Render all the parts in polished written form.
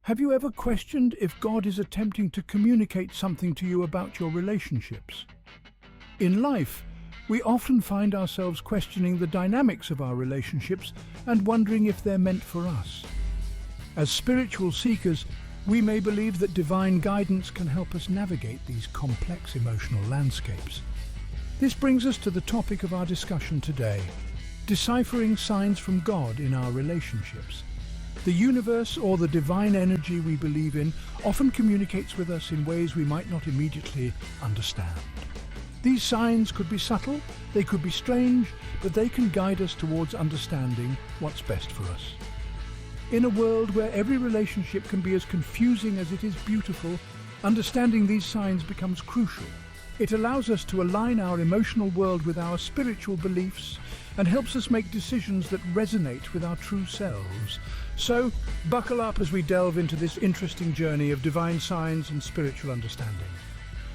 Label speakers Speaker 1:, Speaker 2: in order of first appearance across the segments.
Speaker 1: Have you ever questioned if God is attempting to communicate something to you about your relationships? In life, we often find ourselves questioning the dynamics of our relationships and wondering if they're meant for us. As spiritual seekers, we may believe that divine guidance can help us navigate these complex emotional landscapes. This brings us to the topic of our discussion today: deciphering signs from God in our relationships. The universe, or the divine energy we believe in, often communicates with us in ways we might not immediately understand. These signs could be subtle, they could be strange, but they can guide us towards understanding what's best for us. In a world where every relationship can be as confusing as it is beautiful, understanding these signs becomes crucial. It allows us to align our emotional world with our spiritual beliefs and helps us make decisions that resonate with our true selves. So, buckle up as we delve into this interesting journey of divine signs and spiritual understanding.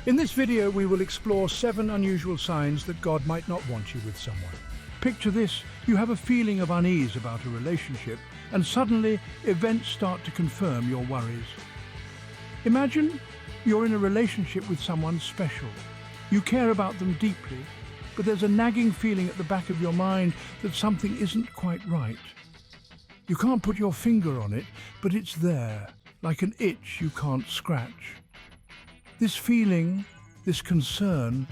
Speaker 1: In this video, we will explore 7 unusual signs that God might not want you with someone. Picture this: you have a feeling of unease about a relationship, and suddenly events start to confirm your worries. Imagine you're in a relationship with someone special. You care about them deeply, but there's a nagging feeling at the back of your mind that something isn't quite right. You can't put your finger on it, but it's there, like an itch you can't scratch. This feeling, this concern,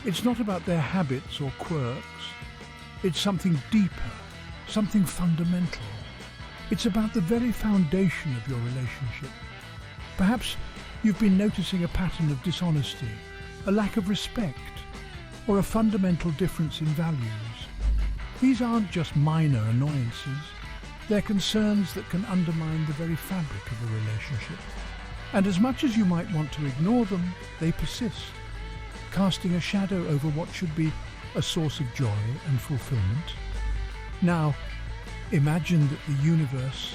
Speaker 1: it's not about their habits or quirks. It's something deeper, something fundamental. It's about the very foundation of your relationship. Perhaps you've been noticing a pattern of dishonesty, a lack of respect, or a fundamental difference in values. These aren't just minor annoyances. They're concerns that can undermine the very fabric of a relationship. And as much as you might want to ignore them, they persist, casting a shadow over what should be a source of joy and fulfillment. Now, imagine that the universe,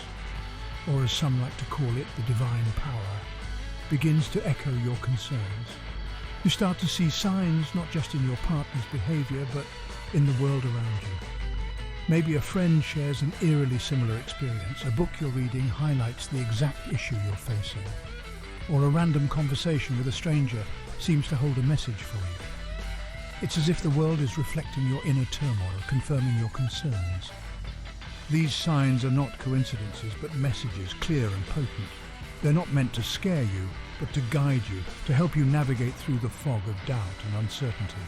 Speaker 1: or as some like to call it, the divine power, begins to echo your concerns. You start to see signs not just in your partner's behavior, but in the world around you. Maybe a friend shares an eerily similar experience, a book you're reading highlights the exact issue you're facing, or a random conversation with a stranger seems to hold a message for you. It's as if the world is reflecting your inner turmoil, confirming your concerns. These signs are not coincidences, but messages, clear and potent. They're not meant to scare you, but to guide you, to help you navigate through the fog of doubt and uncertainty.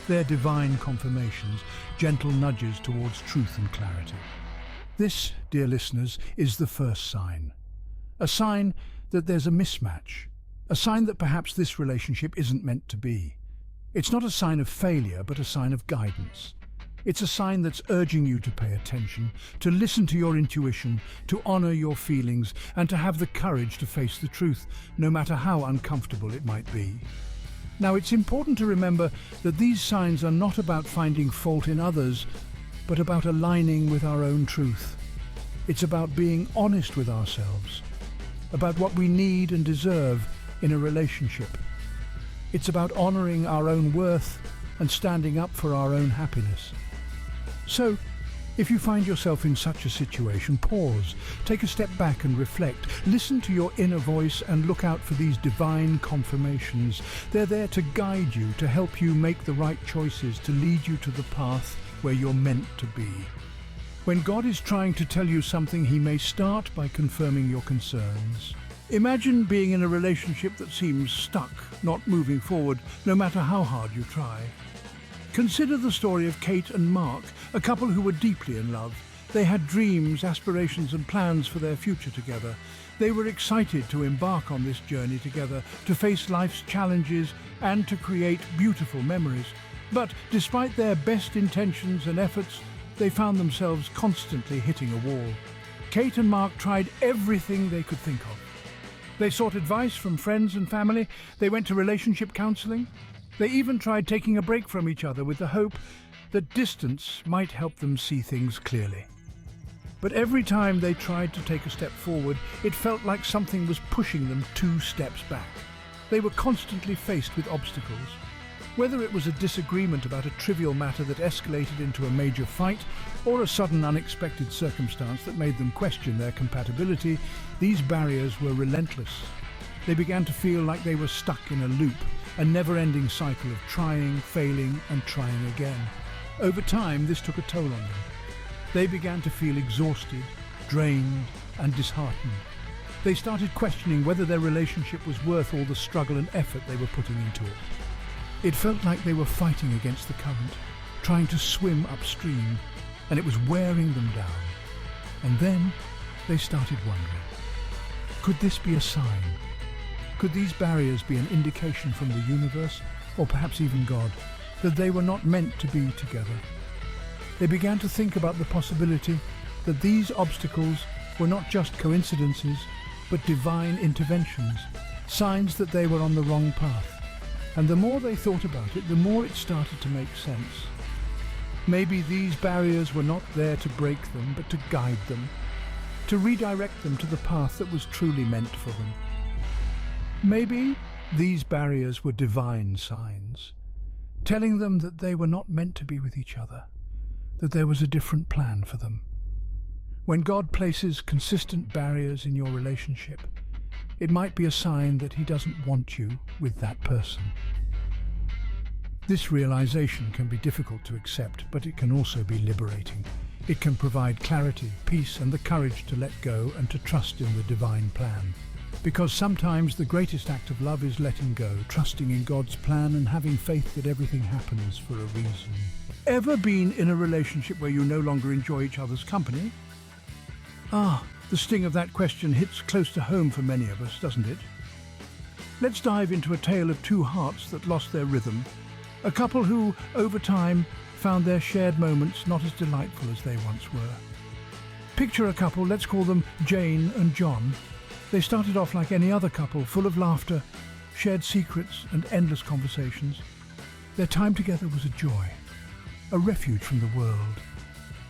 Speaker 1: They're divine confirmations, gentle nudges towards truth and clarity. This, dear listeners, is the first sign. A sign that there's a mismatch. A sign that perhaps this relationship isn't meant to be. It's not a sign of failure, but a sign of guidance. It's a sign that's urging you to pay attention, to listen to your intuition, to honor your feelings, and to have the courage to face the truth, no matter how uncomfortable it might be. Now, it's important to remember that these signs are not about finding fault in others, but about aligning with our own truth. It's about being honest with ourselves, about what we need and deserve in a relationship. It's about honoring our own worth and standing up for our own happiness. So, if you find yourself in such a situation, pause, take a step back and reflect. Listen to your inner voice and look out for these divine confirmations. They're there to guide you, to help you make the right choices, to lead you to the path where you're meant to be. When God is trying to tell you something, He may start by confirming your concerns. Imagine being in a relationship that seems stuck, not moving forward, no matter how hard you try. Consider the story of Kate and Mark, a couple who were deeply in love. They had dreams, aspirations and plans for their future together. They were excited to embark on this journey together, to face life's challenges and to create beautiful memories. But despite their best intentions and efforts, they found themselves constantly hitting a wall. Kate and Mark tried everything they could think of. They sought advice from friends and family. They went to relationship counseling. They even tried taking a break from each other with the hope that distance might help them see things clearly. But every time they tried to take a step forward, it felt like something was pushing them 2 steps back. They were constantly faced with obstacles. Whether it was a disagreement about a trivial matter that escalated into a major fight, or a sudden unexpected circumstance that made them question their compatibility, these barriers were relentless. They began to feel like they were stuck in a loop, a never-ending cycle of trying, failing, and trying again. Over time, this took a toll on them. They began to feel exhausted, drained, and disheartened. They started questioning whether their relationship was worth all the struggle and effort they were putting into it. It felt like they were fighting against the current, trying to swim upstream, and it was wearing them down. And then they started wondering, could this be a sign? Could these barriers be an indication from the universe, or perhaps even God, that they were not meant to be together? They began to think about the possibility that these obstacles were not just coincidences, but divine interventions, signs that they were on the wrong path. And the more they thought about it, the more it started to make sense. Maybe these barriers were not there to break them, but to guide them, to redirect them to the path that was truly meant for them. Maybe these barriers were divine signs, telling them that they were not meant to be with each other, that there was a different plan for them. When God places consistent barriers in your relationship, it might be a sign that He doesn't want you with that person. This realization can be difficult to accept, but it can also be liberating. It can provide clarity, peace, and the courage to let go and to trust in the divine plan. Because sometimes the greatest act of love is letting go, trusting in God's plan and having faith that everything happens for a reason. Ever been in a relationship where you no longer enjoy each other's company? The sting of that question hits close to home for many of us, doesn't it? Let's dive into a tale of two hearts that lost their rhythm, a couple who, over time, found their shared moments not as delightful as they once were. Picture a couple, let's call them Jane and John. They started off like any other couple, full of laughter, shared secrets and endless conversations. Their time together was a joy, a refuge from the world.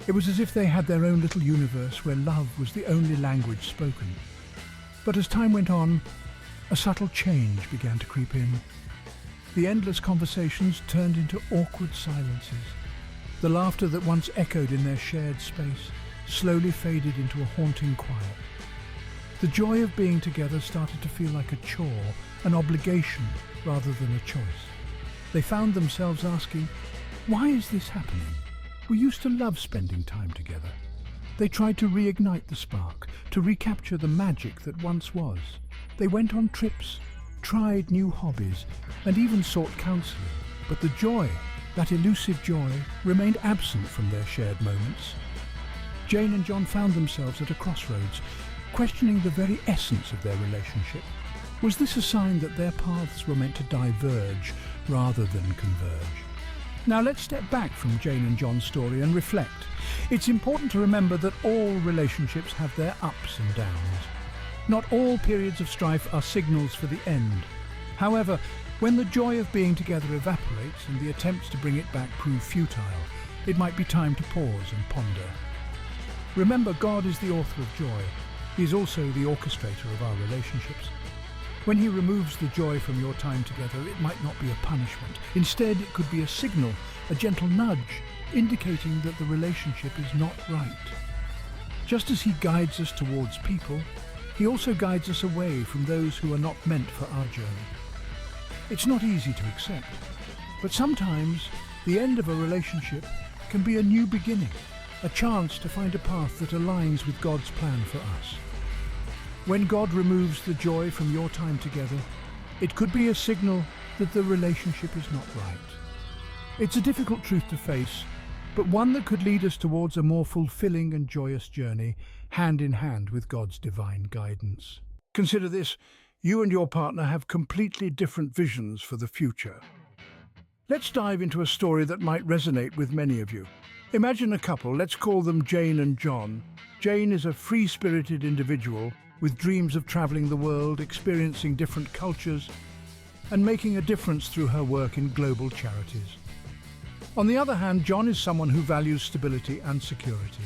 Speaker 1: It was as if they had their own little universe where love was the only language spoken. But as time went on, a subtle change began to creep in. The endless conversations turned into awkward silences. The laughter that once echoed in their shared space slowly faded into a haunting quiet. The joy of being together started to feel like a chore, an obligation rather than a choice. They found themselves asking, why is this happening? We used to love spending time together. They tried to reignite the spark, to recapture the magic that once was. They went on trips, tried new hobbies, and even sought counselling. But the joy, that elusive joy, remained absent from their shared moments. Jane and John found themselves at a crossroads, questioning the very essence of their relationship. Was this a sign that their paths were meant to diverge rather than converge? Now let's step back from Jane and John's story and reflect. It's important to remember that all relationships have their ups and downs. Not all periods of strife are signals for the end. However, when the joy of being together evaporates and the attempts to bring it back prove futile, it might be time to pause and ponder. Remember, God is the author of joy. He is also the orchestrator of our relationships. When He removes the joy from your time together, it might not be a punishment. Instead, it could be a signal, a gentle nudge, indicating that the relationship is not right. Just as He guides us towards people, He also guides us away from those who are not meant for our journey. It's not easy to accept, but sometimes the end of a relationship can be a new beginning, a chance to find a path that aligns with God's plan for us. When God removes the joy from your time together, it could be a signal that the relationship is not right. It's a difficult truth to face, but one that could lead us towards a more fulfilling and joyous journey, hand in hand with God's divine guidance. Consider this: you and your partner have completely different visions for the future. Let's dive into a story that might resonate with many of you. Imagine a couple, let's call them Jane and John. Jane is a free-spirited individual with dreams of traveling the world, experiencing different cultures, and making a difference through her work in global charities. On the other hand, John is someone who values stability and security.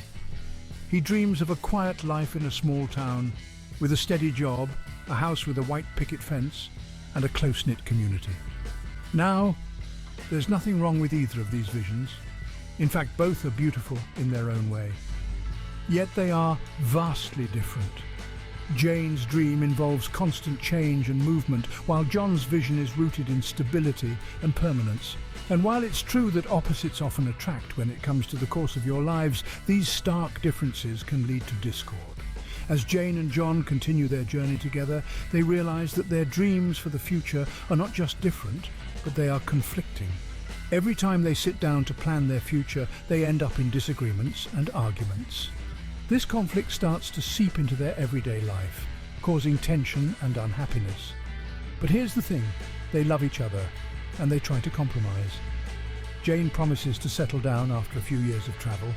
Speaker 1: He dreams of a quiet life in a small town, with a steady job, a house with a white picket fence, and a close-knit community. Now, There's nothing wrong with either of these visions. In fact, both are beautiful in their own way. Yet they are vastly different. Jane's dream involves constant change and movement, while John's vision is rooted in stability and permanence. And while it's true that opposites often attract when it comes to the course of your lives, these stark differences can lead to discord. As Jane and John continue their journey together, they realize that their dreams for the future are not just different, but they are conflicting. Every time they sit down to plan their future, they end up in disagreements and arguments. This conflict starts to seep into their everyday life, causing tension and unhappiness. But here's the thing, they love each other, and they try to compromise. Jane promises to settle down after a few years of travel,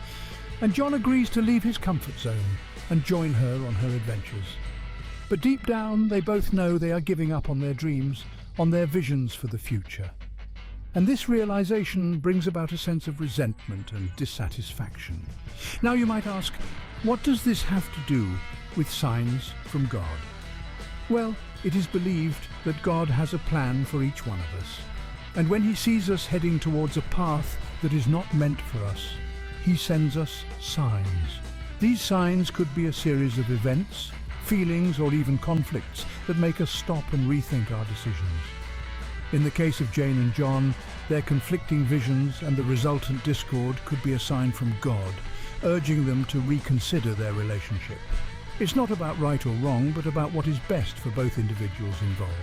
Speaker 1: and John agrees to leave his comfort zone and join her on her adventures. But deep down, they both know they are giving up on their dreams, on their visions for the future. And this realization brings about a sense of resentment and dissatisfaction. Now you might ask, what does this have to do with signs from God? Well, it is believed that God has a plan for each one of us. And when he sees us heading towards a path that is not meant for us, he sends us signs. These signs could be a series of events, feelings, or even conflicts that make us stop and rethink our decisions. In the case of Jane and John, their conflicting visions and the resultant discord could be a sign from God, urging them to reconsider their relationship. It's not about right or wrong, but about what is best for both individuals involved.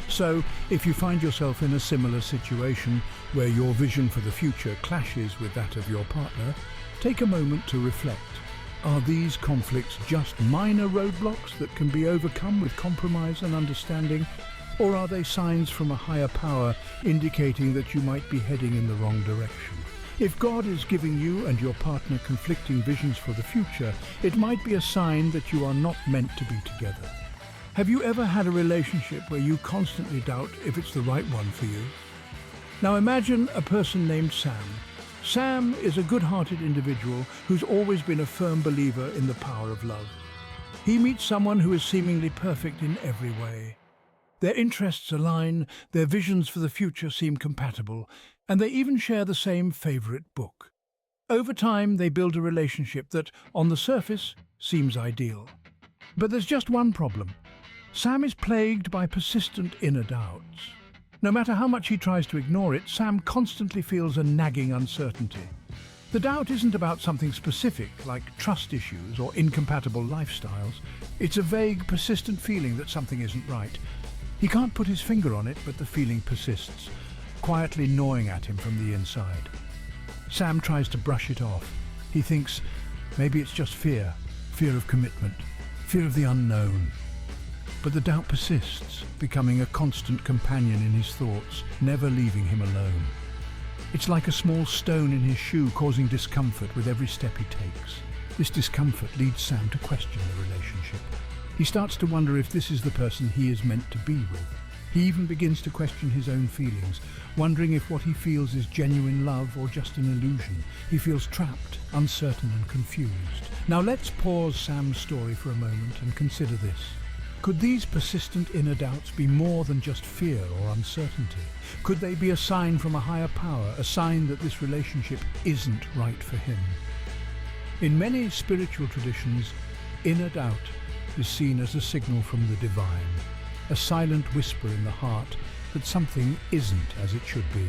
Speaker 1: So, if you find yourself in a similar situation where your vision for the future clashes with that of your partner, take a moment to reflect. Are these conflicts just minor roadblocks that can be overcome with compromise and understanding? Or are they signs from a higher power indicating that you might be heading in the wrong direction? If God is giving you and your partner conflicting visions for the future, it might be a sign that you are not meant to be together. Have you ever had a relationship where you constantly doubt if it's the right one for you? Now imagine a person named Sam. Sam is a good-hearted individual who's always been a firm believer in the power of love. He meets someone who is seemingly perfect in every way. Their interests align, their visions for the future seem compatible, and they even share the same favorite book. Over time, they build a relationship that, on the surface, seems ideal. But there's just one problem. Sam is plagued by persistent inner doubts. No matter how much he tries to ignore it, Sam constantly feels a nagging uncertainty. The doubt isn't about something specific, like trust issues or incompatible lifestyles. It's a vague, persistent feeling that something isn't right. He can't put his finger on it, but the feeling persists, quietly gnawing at him from the inside. Sam tries to brush it off. He thinks, maybe it's just fear of commitment, fear of the unknown. But the doubt persists, becoming a constant companion in his thoughts, never leaving him alone. It's like a small stone in his shoe, causing discomfort with every step he takes. This discomfort leads Sam to question the relationship. He starts to wonder if this is the person he is meant to be with. He even begins to question his own feelings, wondering if what he feels is genuine love or just an illusion. He feels trapped, uncertain and confused. Now let's pause Sam's story for a moment and consider this. Could these persistent inner doubts be more than just fear or uncertainty? Could they be a sign from a higher power, a sign that this relationship isn't right for him? In many spiritual traditions, inner doubt is seen as a signal from the divine, a silent whisper in the heart that something isn't as it should be.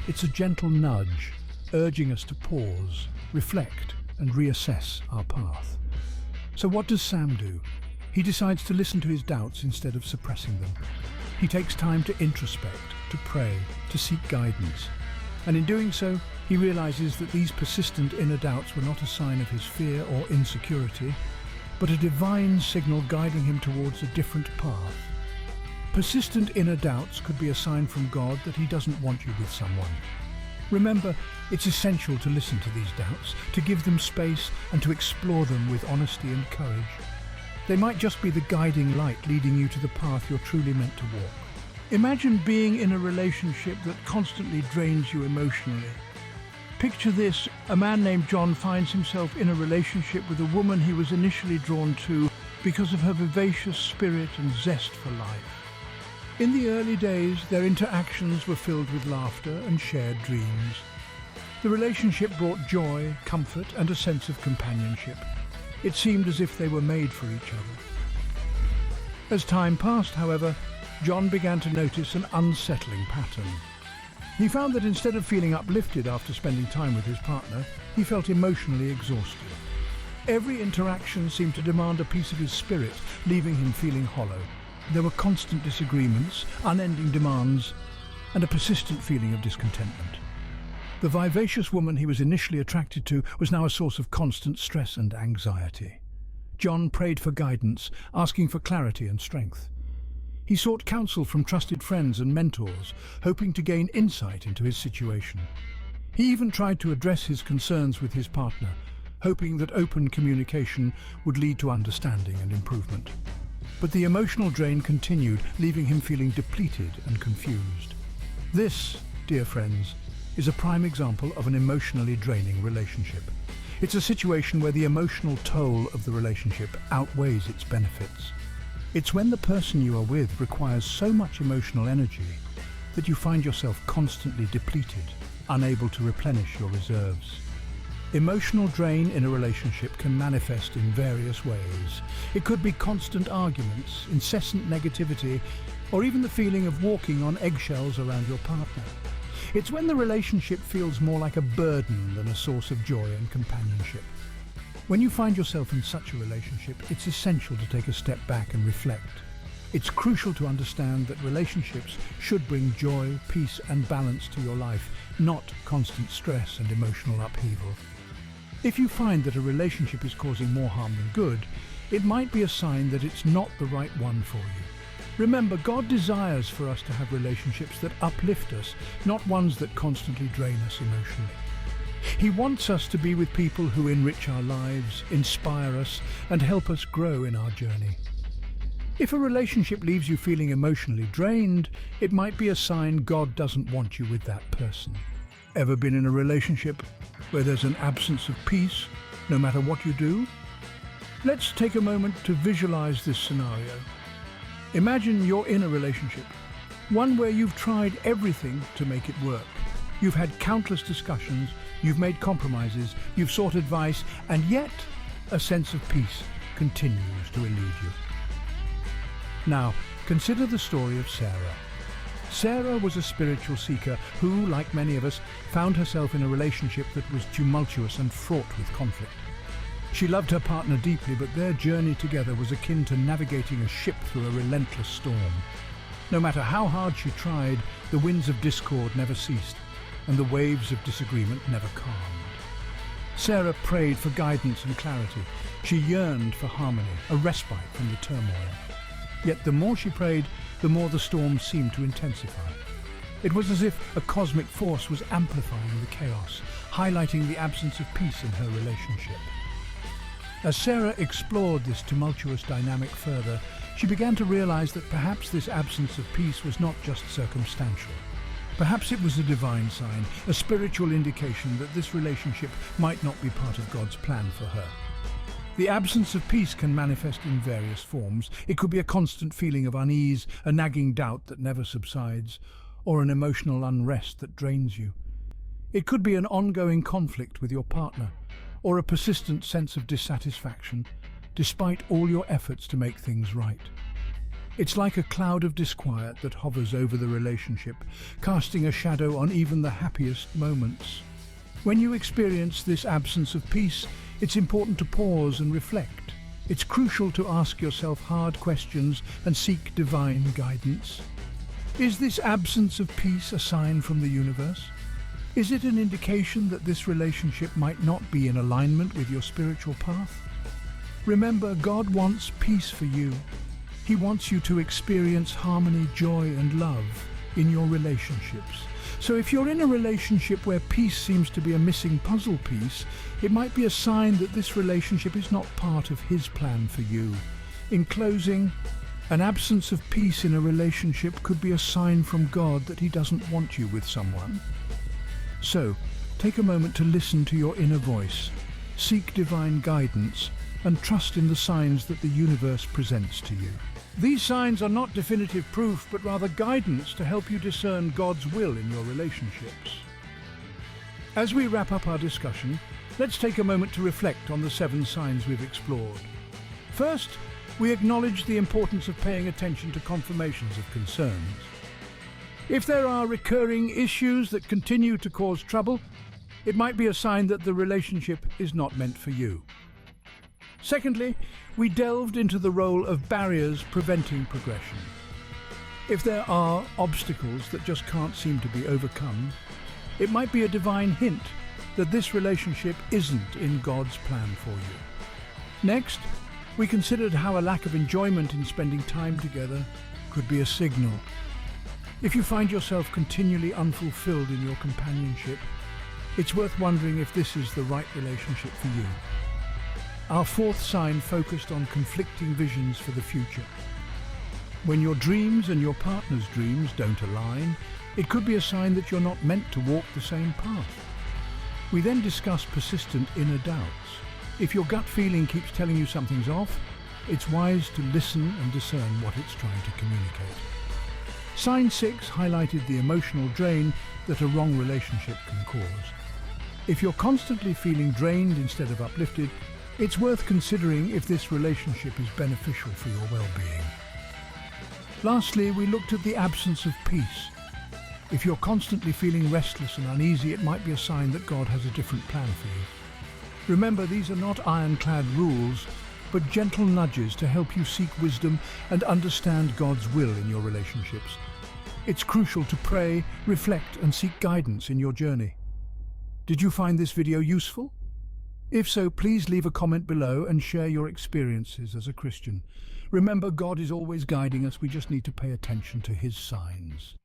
Speaker 1: It's a gentle nudge, urging us to pause, reflect, and reassess our path. So what does Sam do? He decides to listen to his doubts instead of suppressing them. He takes time to introspect, to pray, to seek guidance. And in doing so, he realizes that these persistent inner doubts were not a sign of his fear or insecurity, but a divine signal guiding him towards a different path. Persistent inner doubts could be a sign from God that he doesn't want you with someone. Remember, it's essential to listen to these doubts, to give them space and to explore them with honesty and courage. They might just be the guiding light leading you to the path you're truly meant to walk. Imagine being in a relationship that constantly drains you emotionally. Picture this, a man named John finds himself in a relationship with a woman he was initially drawn to because of her vivacious spirit and zest for life. In the early days, their interactions were filled with laughter and shared dreams. The relationship brought joy, comfort, and a sense of companionship. It seemed as if they were made for each other. As time passed, however, John began to notice an unsettling pattern. He found that instead of feeling uplifted after spending time with his partner, he felt emotionally exhausted. Every interaction seemed to demand a piece of his spirit, leaving him feeling hollow. There were constant disagreements, unending demands, and a persistent feeling of discontentment. The vivacious woman he was initially attracted to was now a source of constant stress and anxiety. John prayed for guidance, asking for clarity and strength. He sought counsel from trusted friends and mentors, hoping to gain insight into his situation. He even tried to address his concerns with his partner, hoping that open communication would lead to understanding and improvement. But the emotional drain continued, leaving him feeling depleted and confused. This, dear friends, is a prime example of an emotionally draining relationship. It's a situation where the emotional toll of the relationship outweighs its benefits. It's when the person you are with requires so much emotional energy that you find yourself constantly depleted, unable to replenish your reserves. Emotional drain in a relationship can manifest in various ways. It could be constant arguments, incessant negativity, or even the feeling of walking on eggshells around your partner. It's when the relationship feels more like a burden than a source of joy and companionship. When you find yourself in such a relationship, it's essential to take a step back and reflect. It's crucial to understand that relationships should bring joy, peace, and balance to your life, not constant stress and emotional upheaval. If you find that a relationship is causing more harm than good, it might be a sign that it's not the right one for you. Remember, God desires for us to have relationships that uplift us, not ones that constantly drain us emotionally. He wants us to be with people who enrich our lives, inspire us, and help us grow in our journey. If a relationship leaves you feeling emotionally drained, it might be a sign God doesn't want you with that person. Ever been in a relationship where there's an absence of peace, no matter what you do? Let's take a moment to visualize this scenario. Imagine you're in a relationship, one where you've tried everything to make it work. You've had countless discussions, you've made compromises, you've sought advice, and yet a sense of peace continues to elude you. Now, consider the story of Sarah. Sarah was a spiritual seeker who, like many of us, found herself in a relationship that was tumultuous and fraught with conflict. She loved her partner deeply, but their journey together was akin to navigating a ship through a relentless storm. No matter how hard she tried, the winds of discord never ceased, and the waves of disagreement never calmed. Sarah prayed for guidance and clarity. She yearned for harmony, a respite from the turmoil. Yet the more she prayed, the more the storm seemed to intensify. It was as if a cosmic force was amplifying the chaos, highlighting the absence of peace in her relationship. As Sarah explored this tumultuous dynamic further, she began to realize that perhaps this absence of peace was not just circumstantial. Perhaps it was a divine sign, a spiritual indication that this relationship might not be part of God's plan for her. The absence of peace can manifest in various forms. It could be a constant feeling of unease, a nagging doubt that never subsides, or an emotional unrest that drains you. It could be an ongoing conflict with your partner, or a persistent sense of dissatisfaction, despite all your efforts to make things right. It's like a cloud of disquiet that hovers over the relationship, casting a shadow on even the happiest moments. When you experience this absence of peace, it's important to pause and reflect. It's crucial to ask yourself hard questions and seek divine guidance. Is this absence of peace a sign from the universe? Is it an indication that this relationship might not be in alignment with your spiritual path? Remember, God wants peace for you. He wants you to experience harmony, joy, and love in your relationships. So if you're in a relationship where peace seems to be a missing puzzle piece, it might be a sign that this relationship is not part of His plan for you. In closing, an absence of peace in a relationship could be a sign from God that He doesn't want you with someone. So, take a moment to listen to your inner voice, seek divine guidance, and trust in the signs that the universe presents to you. These signs are not definitive proof, but rather guidance to help you discern God's will in your relationships. As we wrap up our discussion, let's take a moment to reflect on the 7 signs we've explored. First, we acknowledge the importance of paying attention to confirmations of concerns. If there are recurring issues that continue to cause trouble, it might be a sign that the relationship is not meant for you. Secondly, we delved into the role of barriers preventing progression. If there are obstacles that just can't seem to be overcome, it might be a divine hint that this relationship isn't in God's plan for you. Next, we considered how a lack of enjoyment in spending time together could be a signal. If you find yourself continually unfulfilled in your companionship, it's worth wondering if this is the right relationship for you. Our 4th sign focused on conflicting visions for the future. When your dreams and your partner's dreams don't align, it could be a sign that you're not meant to walk the same path. We then discussed persistent inner doubts. If your gut feeling keeps telling you something's off, it's wise to listen and discern what it's trying to communicate. Sign 6 highlighted the emotional drain that a wrong relationship can cause. If you're constantly feeling drained instead of uplifted, it's worth considering if this relationship is beneficial for your well-being. Lastly, we looked at the absence of peace. If you're constantly feeling restless and uneasy, it might be a sign that God has a different plan for you. Remember, these are not ironclad rules, but gentle nudges to help you seek wisdom and understand God's will in your relationships. It's crucial to pray, reflect, and seek guidance in your journey. Did you find this video useful? If so, please leave a comment below and share your experiences as a Christian. Remember, God is always guiding us. We just need to pay attention to His signs.